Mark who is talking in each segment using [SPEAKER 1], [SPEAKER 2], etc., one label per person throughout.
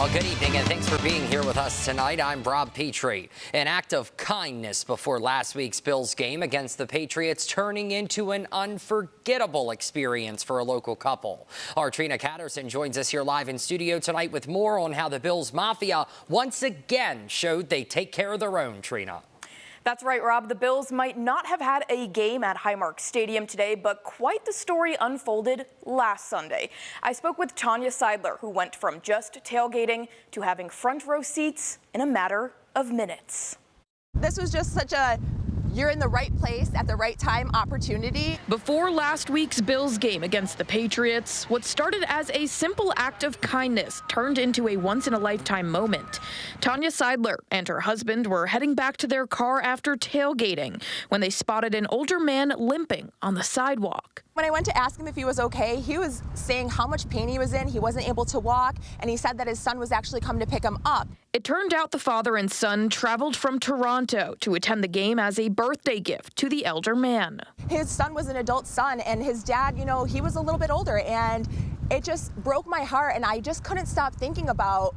[SPEAKER 1] Well, good evening and thanks for being here with us tonight. I'm Rob Petrie. An act of kindness before last week's Bills game against the Patriots turning into an unforgettable experience for a local couple. Our Trina Catterson joins us here live in studio tonight with more on how the Bills Mafia once again showed they take care of their own, Trina.
[SPEAKER 2] That's right, Rob. The Bills might not have had a game at Highmark Stadium today, but quite the story unfolded last Sunday. I spoke with Tanya Seidler, who went from just tailgating to having front row seats in a matter of minutes.
[SPEAKER 3] This was just such a you're in the right place at the right time opportunity.
[SPEAKER 2] Before last week's Bills game against the Patriots, what started as a simple act of kindness turned into a once-in-a-lifetime moment. Tanya Seidler and her husband were heading back to their car after tailgating when they spotted an older man limping on the sidewalk.
[SPEAKER 3] When I went to ask him if he was okay, he was saying how much pain he was in. He wasn't able to walk, and he said that his son was actually coming to pick him up.
[SPEAKER 2] It turned out the father and son traveled from Toronto to attend the game as a birthday gift to the elder man.
[SPEAKER 3] His son was an adult son, and his dad, he was a little bit older, and it just broke my heart, and I just couldn't stop thinking about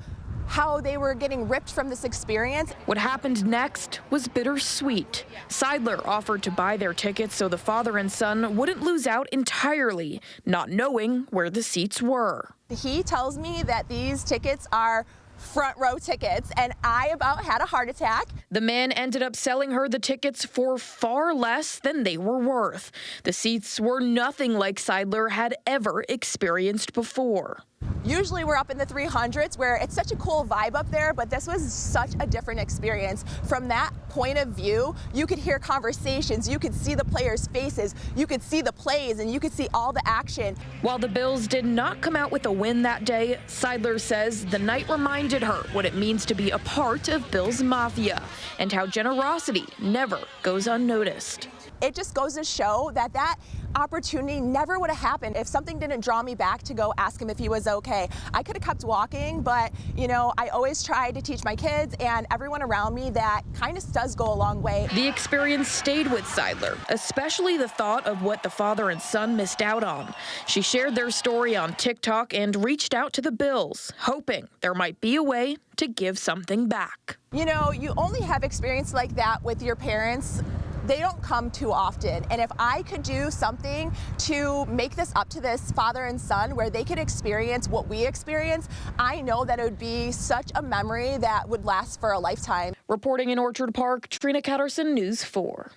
[SPEAKER 3] how they were getting ripped from this experience.
[SPEAKER 2] What happened next was bittersweet. Seidler offered to buy their tickets so the father and son wouldn't lose out entirely, not knowing where the seats were.
[SPEAKER 3] He tells me that these tickets are front row tickets, and I about had a heart attack.
[SPEAKER 2] The man ended up selling her the tickets for far less than they were worth. The seats were nothing like Seidler had ever experienced before.
[SPEAKER 3] Usually we're up in the 300s where it's such a cool vibe up there, but this was such a different experience. From that point of view, you could hear conversations, you could see the players' faces, you could see the plays, and you could see all the action.
[SPEAKER 2] While the Bills did not come out with a win that day, Seidler says the night reminded her what it means to be a part of Bills Mafia and how generosity never goes unnoticed.
[SPEAKER 3] It just goes to show that that opportunity never would have happened if something didn't draw me back to go ask him if he was okay. I could have kept walking, but I always try to teach my kids and everyone around me that kindness does go a long way.
[SPEAKER 2] The experience stayed with Seidler, especially the thought of what the father and son missed out on. She shared their story on TikTok and reached out to the Bills, hoping there might be a way to give something back.
[SPEAKER 3] You only have experience like that with your parents. They don't come too often, and if I could do something to make this up to this father and son where they could experience what we experience, I know that it would be such a memory that would last for a lifetime.
[SPEAKER 2] Reporting in Orchard Park, Trina Catterson, News 4.